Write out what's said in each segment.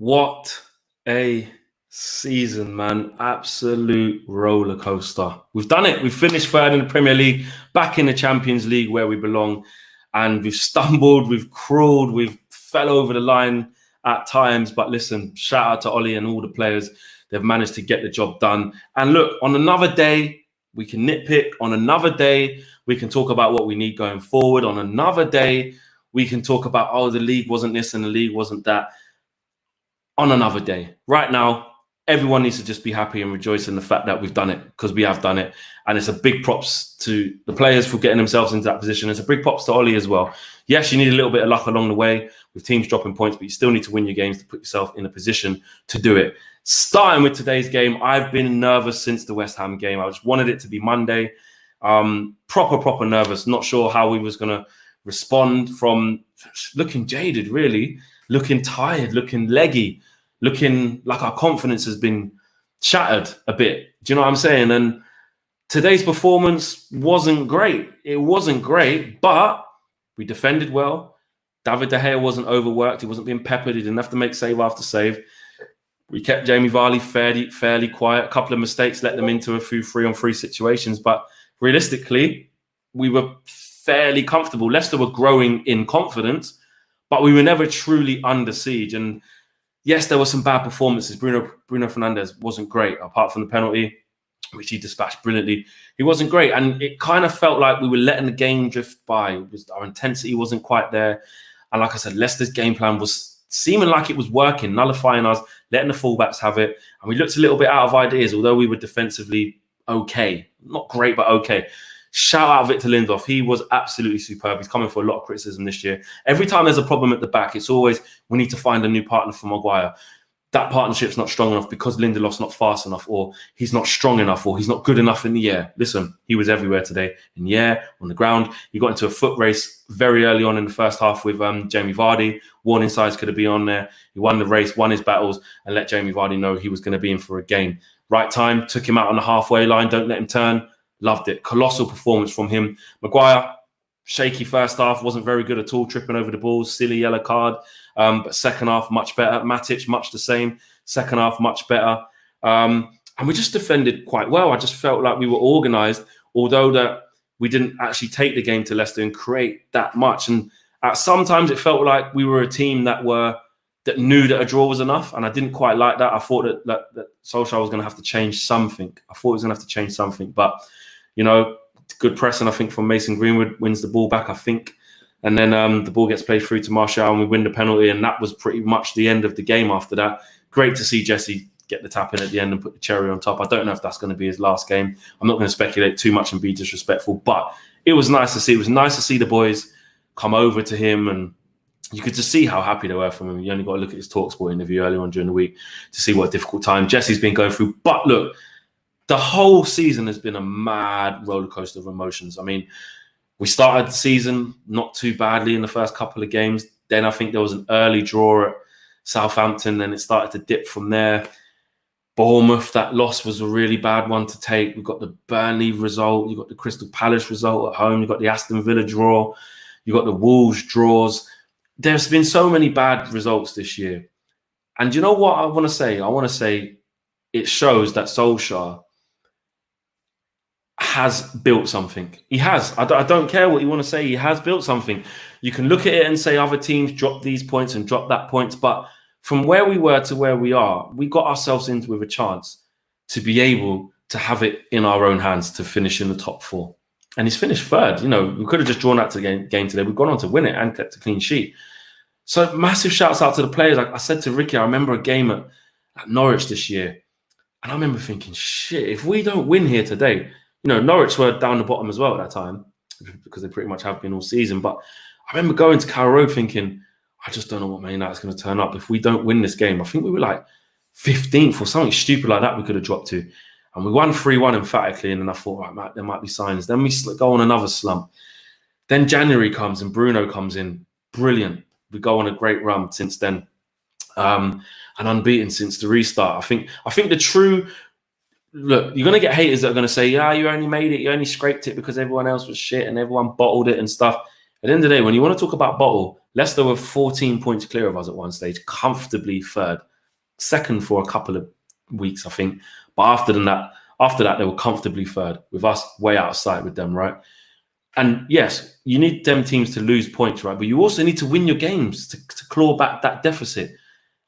What a season, man. Absolute roller coaster. We've done it. We've finished third in the Premier League, back in the Champions League where we belong. And we've stumbled, we've crawled, we've fell over the line at times. But listen, shout out to Ollie and all the players. They've managed to get the job done. And look, on another day, we can nitpick. On another day, we can talk about what we need going forward. On another day, we can talk about, oh, the league wasn't this and the league wasn't that. On another day. Right now, everyone needs to just be happy and rejoice in the fact that we've done it, because we have done it. And it's a big props to the players for getting themselves into that position. It's a big props to Ollie as well. Yes, you need a little bit of luck along the way with teams dropping points, but you still need to win your games to put yourself in a position to do it. Starting with today's game, I've been nervous since the West Ham game. I just wanted it to be Monday. Proper nervous. Not sure how we was going to respond from looking jaded, really. Looking tired, looking leggy, looking like our confidence has been shattered a bit. Do you know what I'm saying? And today's performance wasn't great. It wasn't great, but we defended well. David De Gea wasn't overworked. He wasn't being peppered. He didn't have to make save after save. We kept Jamie Vardy fairly quiet. A couple of mistakes let them into a few 3-on-3 situations. But realistically, we were fairly comfortable. Leicester were growing in confidence, but we were never truly under siege. And yes, there were some bad performances. Bruno Fernandes wasn't great, apart from the penalty, which he dispatched brilliantly. He wasn't great. And it kind of felt like we were letting the game drift by. Our intensity wasn't quite there. And like I said, Leicester's game plan was seeming like it was working, nullifying us, letting the fullbacks have it. And we looked a little bit out of ideas, although we were defensively okay. Not great, but okay. Shout out Victor Lindelof. He was absolutely superb. He's coming for a lot of criticism this year. Every time there's a problem at the back, it's always, we need to find a new partner for Maguire. That partnership's not strong enough because Lindelof's not fast enough, or he's not strong enough, or he's not good enough in the air. Listen, he was everywhere today. In the air, on the ground. He got into a foot race very early on in the first half with Jamie Vardy. Warning signs could have been on there. He won the race, won his battles, and let Jamie Vardy know he was going to be in for a game. Right time, took him out on the halfway line. Don't let him turn. Loved it. Colossal performance from him. Maguire, shaky first half, wasn't very good at all, tripping over the balls, silly yellow card. But second half, much better. Matic, much the same. Second half, much better. And we just defended quite well. I just felt like we were organised, although that we didn't actually take the game to Leicester and create that much. And sometimes it felt like we were a team that knew that a draw was enough. And I didn't quite like that. I thought that Solskjaer was going to have to change something. But, you know, good pressing, I think, from Mason Greenwood, wins the ball back, I think. And then the ball gets played through to Martial and we win the penalty. And that was pretty much the end of the game after that. Great to see Jesse get the tap in at the end and put the cherry on top. I don't know if that's going to be his last game. I'm not going to speculate too much and be disrespectful, but it was nice to see. It was nice to see the boys come over to him, and you could just see how happy they were from him. You only got to look at his TalkSport interview earlier on during the week to see what a difficult time Jesse's been going through. But look, the whole season has been a mad roller coaster of emotions. I mean, we started the season not too badly in the first couple of games. Then I think there was an early draw at Southampton, then it started to dip from there. Bournemouth, that loss was a really bad one to take. We've got the Burnley result. You've got the Crystal Palace result at home. You've got the Aston Villa draw. You've got the Wolves draws. There's been so many bad results this year. And you know what I want to say? I want to say it shows that Solskjaer has built something. He has. I don't care what you want to say. He has built something. You can look at it and say other teams drop these points and drop that points. But from where we were to where we are, we got ourselves into with a chance to be able to have it in our own hands to finish in the top 4. And he's finished third. You know, we could have just drawn out to the game today. We've gone on to win it and kept a clean sheet. So massive shouts out to the players. Like I said to Ricky, I remember a game at Norwich this year. And I remember thinking, shit, if we don't win here today, you know, Norwich were down the bottom as well at that time because they pretty much have been all season. But I remember going to Carrow Road thinking, I just don't know what Man United's going to turn up. If we don't win this game, I think we were like 15th or something stupid like that we could have dropped to. And we won 3-1 emphatically. And then I thought, right, there might be signs. Then we go on another slump. Then January comes and Bruno comes in. Brilliant. We go on a great run since then. And unbeaten since the restart. I think the true... Look, you're going to get haters that are going to say, yeah, you only made it, you only scraped it because everyone else was shit and everyone bottled it and stuff. At the end of the day, when you want to talk about bottle, Leicester were 14 points clear of us at one stage, comfortably third. second for a couple of weeks, I think. But after that, they were comfortably third, with us way out of sight with them, right? And yes, you need them teams to lose points, right? But you also need to win your games to claw back that deficit.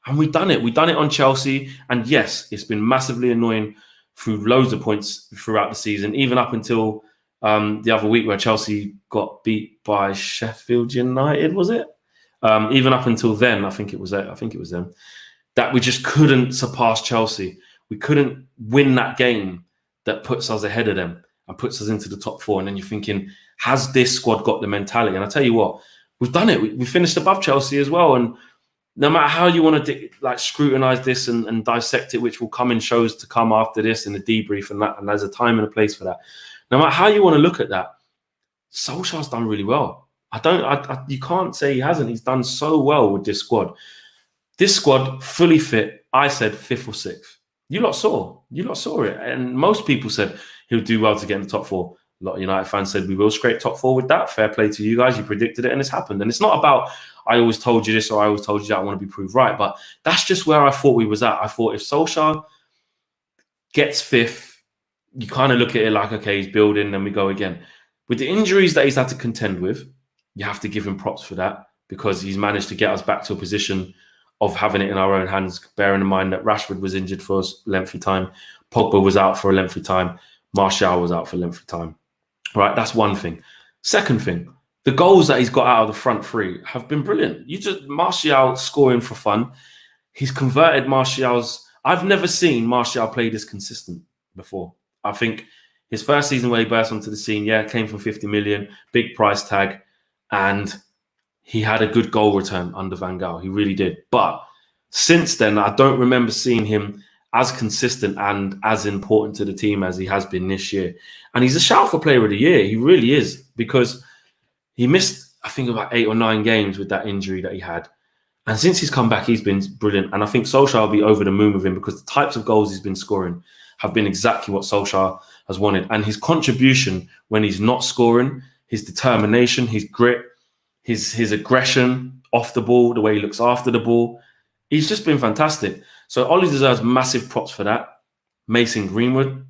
And we've done it. We've done it on Chelsea. And yes, it's been massively annoying through loads of points throughout the season, even up until the other week where Chelsea got beat by Sheffield United, was it? Even up until then, I think it was them, that we just couldn't surpass Chelsea. We couldn't win that game that puts us ahead of them and puts us into the top four. And then you're thinking, has this squad got the mentality? And I tell you what, we've done it. We finished above Chelsea as well. And no matter how you want to scrutinize this and dissect it, which will come in shows to come after this in the debrief and that, and there's a time and a place for that. No matter how you want to look at that, Solskjaer's done really well. You can't say he hasn't. He's done so well with this squad. This squad, fully fit, I said 5th or 6th. You lot saw it. And most people said he'll do well to get in the top 4. A lot of United fans said we will scrape top 4 with that. Fair play to you guys. You predicted it and it's happened. And it's not about, I always told you this or I always told you that. I want to be proved right. But that's just where I thought we was at. I thought if Solskjaer gets 5th, you kind of look at it like, okay, he's building, then we go again. With the injuries that he's had to contend with, you have to give him props for that, because he's managed to get us back to a position of having it in our own hands, bearing in mind that Rashford was injured for a lengthy time, Pogba was out for a lengthy time, Martial was out for a lengthy time. Right, that's one thing. Second thing, the goals that he's got out of the front three have been brilliant. Martial scoring for fun. He's converted Martial's. I've never seen Martial play this consistent before. I think his first season where he burst onto the scene, came from 50 million, big price tag, and he had a good goal return under Van Gaal. He really did. But since then, I don't remember seeing him as consistent and as important to the team as he has been this year. And he's a shout for player of the year. He really is, because he missed, I think, about 8 or 9 games with that injury that he had. And since he's come back, he's been brilliant. And I think Solskjaer will be over the moon with him, because the types of goals he's been scoring have been exactly what Solskjaer has wanted. And his contribution when he's not scoring, his determination, his grit, his aggression off the ball, the way he looks after the ball, he's just been fantastic. So Ollie deserves massive props for that. Mason Greenwood,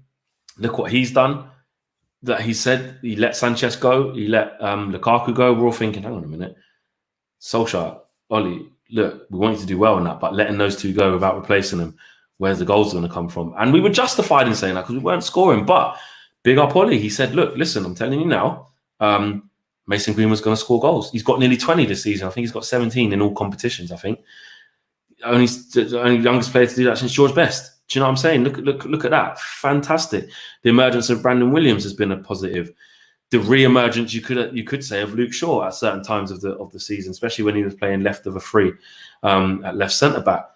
look what he's done. That he said he let Sanchez go, he let Lukaku go. We're all thinking, hang on a minute, Solskjaer, Ollie, look, we want you to do well in that, but letting those two go without replacing them, where's the goals going to come from? And we were justified in saying that because we weren't scoring. But big up Ollie, he said, look, listen, I'm telling you now, Mason Greenwood's going to score goals. He's got nearly 20 this season. I think he's got 17 in all competitions, I think. Only youngest player to do that since George Best. Do you know what I'm saying? Look at that. Fantastic. The emergence of Brandon Williams has been a positive. The re-emergence, you could say, of Luke Shaw at certain times of the season, especially when he was playing left of a free at left centre back.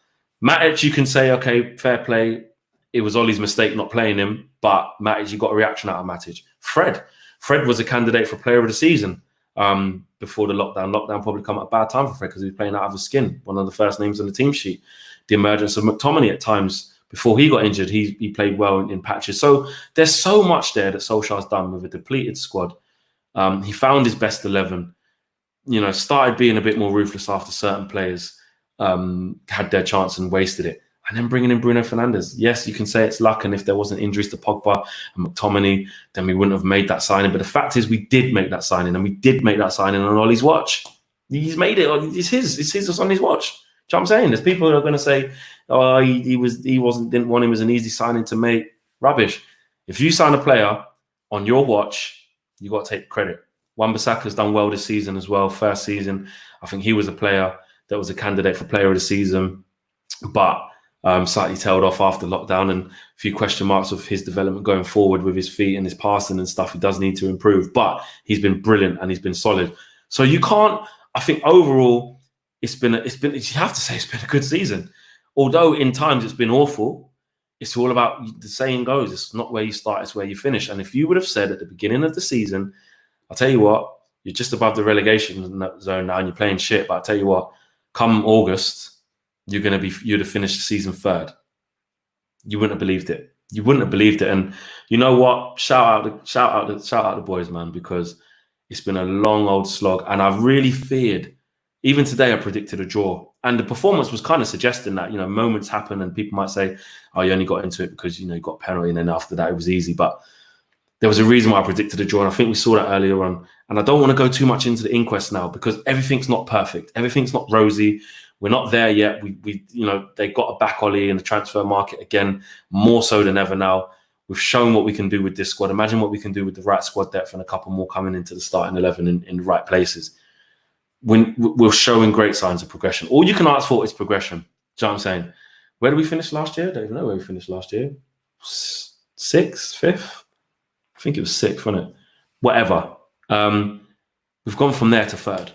Matic, you can say, okay, fair play. It was Ollie's mistake not playing him, but Matic, you got a reaction out of Matic. Fred was a candidate for player of the season before the lockdown. Lockdown probably come at a bad time for Fred because he was playing out of his skin. One of the first names on the team sheet. The emergence of McTominay at times before he got injured, he played well in patches. So there's so much there that Solskjaer's done with a depleted squad. He found his best 11. Started being a bit more ruthless after certain players had their chance and wasted it. And then bringing in Bruno Fernandes. Yes, you can say it's luck, and if there wasn't injuries to Pogba and McTominay, then we wouldn't have made that signing. But the fact is, we did make that signing, and we did make that signing on Ollie's watch. He's made it. It's his. It's on his watch. Do you know what I'm saying? There's people who are going to say, "Oh, didn't want him as an easy signing to make." Rubbish. If you sign a player on your watch, you got to take credit. Wan-Bissaka's done well this season as well. First season, I think he was a player that was a candidate for player of the season, but slightly tailed off after lockdown, and a few question marks of his development going forward with his feet and his passing and stuff. He does need to improve, but he's been brilliant and he's been solid. So you can't. I think overall, it's been. You have to say it's been a good season, although in times it's been awful. It's all about, the saying goes, it's not where you start, it's where you finish. And if you would have said at the beginning of the season, I'll tell you what, you're just above the relegation zone now and you're playing shit. But I'll tell you what, come August, you'd have finished the season 3rd. You wouldn't have believed it. You wouldn't have believed it. And you know what? Shout out the boys, man, because it's been a long old slog. And I've really feared Even today, I predicted a draw, and the performance was kind of suggesting that, moments happen, and people might say, "Oh, you only got into it because you got a penalty, and then after that it was easy." But there was a reason why I predicted a draw, and I think we saw that earlier on. And I don't want to go too much into the inquest now because everything's not perfect, everything's not rosy. We're not there yet. We they got a back Ollie in the transfer market again, more so than ever now. We've shown what we can do with this squad. Imagine what we can do with the right squad depth and a couple more coming into the starting 11 in the right places. We're showing great signs of progression. All you can ask for is progression. Do you know what I'm saying? Where did we finish last year? I don't even know where we finished last year. 6th, 5th? I think it was 6th, wasn't it? Whatever. We've gone from there to 3rd.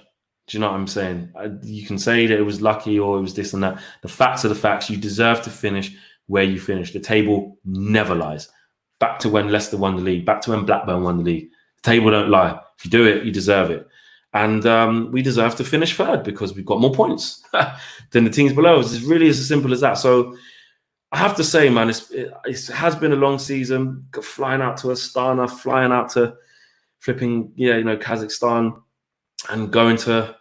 Do you know what I'm saying? You can say that it was lucky or it was this and that. The facts are the facts. You deserve to finish where you finish. The table never lies. Back to when Leicester won the league. Back to when Blackburn won the league. The table don't lie. If you do it, you deserve it. And we deserve to finish 3rd because we've got more points than the teams below us. It's really as simple as that. So I have to say, man, it has been a long season. Flying out to Astana, flying out to flipping, Kazakhstan, and going to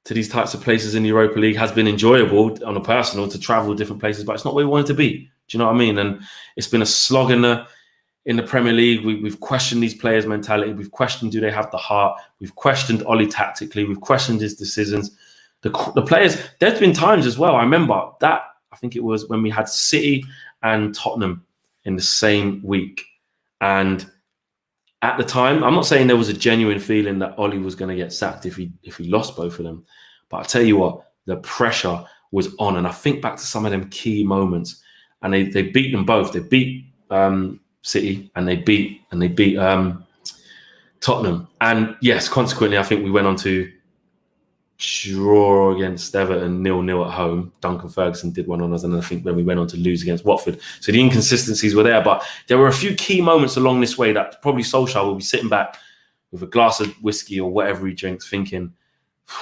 these types of places in the Europa League has been enjoyable on a personal, to travel different places, but it's not where we wanted to be. Do you know what I mean? And it's been a slog in the Premier League. We've questioned these players' mentality. We've questioned, do they have the heart? We've questioned Ollie tactically. We've questioned his decisions. The players, there's been times as well. I remember that, I think it was when we had City and Tottenham in the same week. And at the time, I'm not saying there was a genuine feeling that Ollie was going to get sacked if he lost both of them. But I'll tell you what, the pressure was on. And I think back to some of them key moments. And they beat them both. They beat City and they beat Tottenham. And yes, consequently, I think we went on to draw against Everton 0-0 at home. Duncan Ferguson did one on us, and I think when we went on to lose against Watford. So the inconsistencies were there, but there were a few key moments along this way that probably Solskjaer will be sitting back with a glass of whiskey or whatever he drinks, thinking,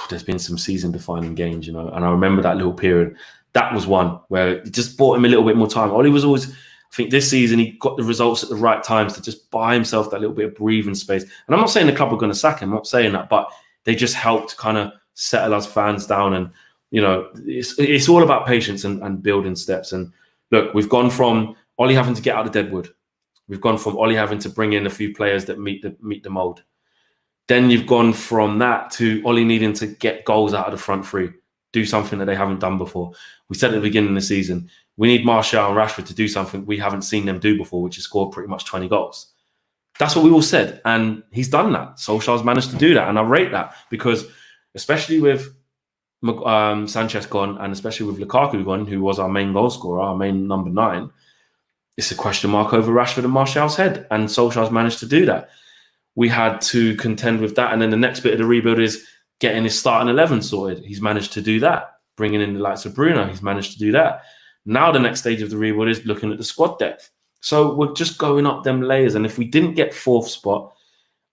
there's been some season-defining games, And I remember that little period. That was one where it just bought him a little bit more time. Ollie was always, I think this season, he got the results at the right times to just buy himself that little bit of breathing space. And I'm not saying the club are going to sack him, I'm not saying that, but they just helped kind of settle us fans down. And, it's all about patience and building steps. And look, we've gone from Ollie having to get out of Deadwood. We've gone from Ollie having to bring in a few players that meet the mould. Then you've gone from that to Ollie needing to get goals out of the front three, do something that they haven't done before. We said at the beginning of the season, we need Martial and Rashford to do something we haven't seen them do before, which is score pretty much 20 goals. That's what we all said. And he's done that. Solskjaer's managed to do that. And I rate that because especially with Sanchez gone and especially with Lukaku gone, who was our main goal scorer, our main number 9, it's a question mark over Rashford and Martial's head. And Solskjaer's managed to do that. We had to contend with that. And then the next bit of the rebuild is getting his starting 11 sorted. He's managed to do that. Bringing in the likes of Bruno, he's managed to do that. Now the next stage of the rebuild is looking at the squad depth. So we're just going up them layers. And if we didn't get 4th spot,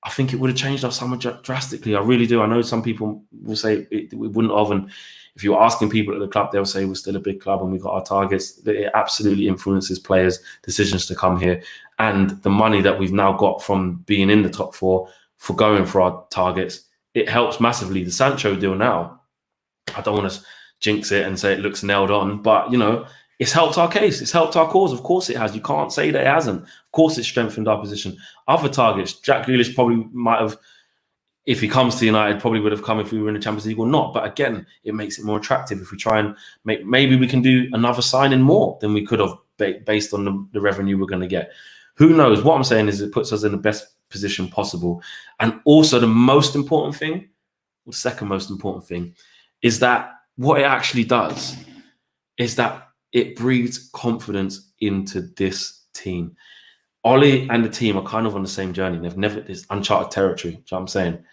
I think it would have changed our summer drastically. I really do. I know some people will say it wouldn't have. And if you were asking people at the club, they'll say we're still a big club and we got our targets. It absolutely influences players' decisions to come here. And the money that we've now got from being in the top 4 for going for our targets, it helps massively. The Sancho deal now, I don't want to jinx it and say it looks nailed on, but, it's helped our case. It's helped our cause. Of course it has. You can't say that it hasn't. Of course it's strengthened our position. Other targets, Jack Grealish probably might have, if he comes to United, probably would have come if we were in the Champions League or not. But again, it makes it more attractive if we try and maybe we can do another signing more than we could have based on the revenue we're going to get. Who knows? What I'm saying is it puts us in the best position possible. And also the most important thing, or the second most important thing, is that what it actually does is that it breeds confidence into this team. Ollie and the team are kind of on the same journey. It's uncharted territory. You know what I'm saying?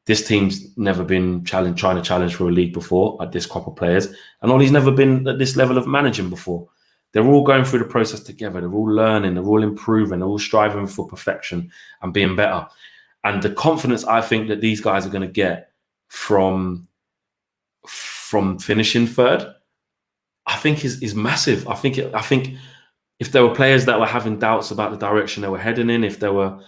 This team's never been trying to challenge for a league before at this crop of players. And Ollie's never been at this level of managing before. They're all going through the process together. They're all learning. They're all improving. They're all striving for perfection and being better. And the confidence I think that these guys are going to get from finishing 3rd, I think is massive. I think if there were players that were having doubts about the direction they were heading in, if there were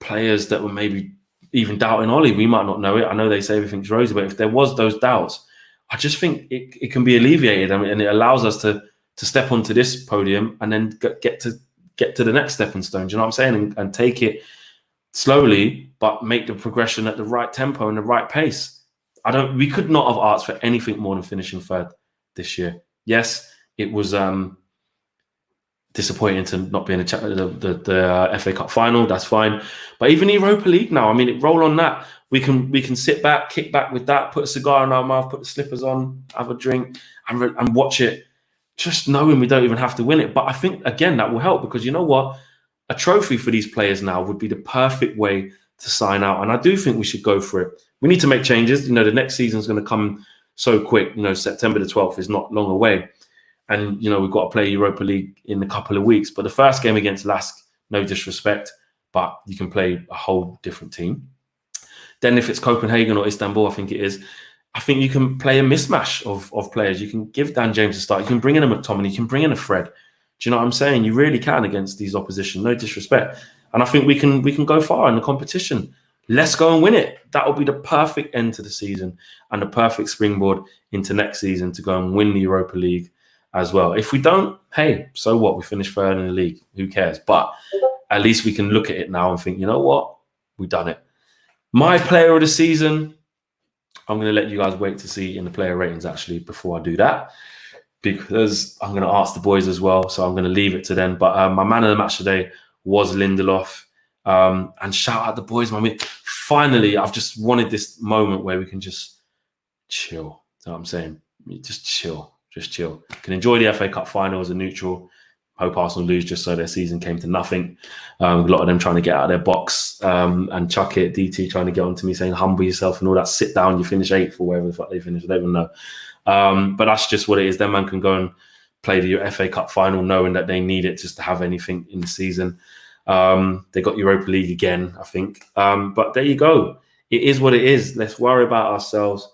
players that were maybe even doubting Ollie, we might not know it. I know they say everything's rosy, but if there was those doubts, I just think it can be alleviated. I mean, and it allows us to step onto this podium and then get to the next stepping stone. Do you know what I'm saying? And take it slowly, but make the progression at the right tempo and the right pace. We could not have asked for anything more than finishing third this year. Yes, it was disappointing to not be in the FA Cup final. That's fine, but even Europa League now. I mean, roll on that. We can sit back, kick back with that, put a cigar in our mouth, put the slippers on, have a drink, and watch it. Just knowing we don't even have to win it. But I think again that will help, because you know what, a trophy for these players now would be the perfect way to sign out, and I do think we should go for it. We need to make changes. You know, the next season is going to come so quick. You know, September the 12th is not long away. And, you know, we've got to play Europa League in a couple of weeks. But the first game against Lask, no disrespect, but you can play a whole different team. Then if it's Copenhagen or Istanbul, I think it is, I think you can play a mismatch of players. You can give Dan James a start. You can bring in a McTominay. You can bring in a Fred. Do you know what I'm saying? You really can against these opposition, no disrespect. And I think we can go far in the competition. Let's go and win it. That will be the perfect end to the season and the perfect springboard into next season to go and win the Europa League as well. If we don't, hey, so what? We finished third in the league. Who cares? But at least we can look at it now and think, you know what? We've done it. My player of the season, I'm going to let you guys wait to see in the player ratings actually before I do that, because I'm going to ask the boys as well. So I'm going to leave it to them. But my man of the match today was Lindelof. And shout out the boys, man. Finally, I've just wanted this moment where we can just chill. That's what I'm saying. Just chill. Just chill. Can enjoy the FA Cup final as a neutral. Hope Arsenal lose just so their season came to nothing. A lot of them trying to get out of their box and chuck it. DT trying to get onto me saying humble yourself and all that. Sit down, you finish 8th or wherever the fuck they finish. I don't even know. But that's just what it is. Them man can go and play the FA Cup final knowing that they need it just to have anything in the season. They got Europa League again, I think. But there you go. It is what it is. Let's worry about ourselves.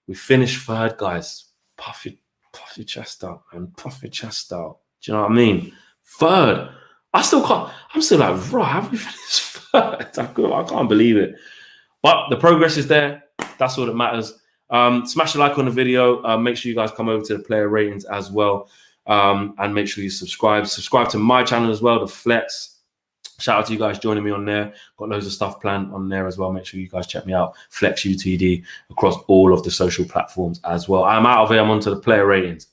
We finished third, guys. Puff your chest out, man. Puff your chest out. Do you know what I mean? Third. I still can't. I'm still like, right, have we finished third? I can't believe it. But the progress is there. That's all that matters. Smash a like on the video. Make sure you guys come over to the player ratings as well. And make sure you subscribe. Subscribe to my channel as well, The Flex. Shout out to you guys joining me on there. Got loads of stuff planned on there as well. Make sure you guys check me out. Flex UTD across all of the social platforms as well. I'm out of here. I'm on to the player ratings.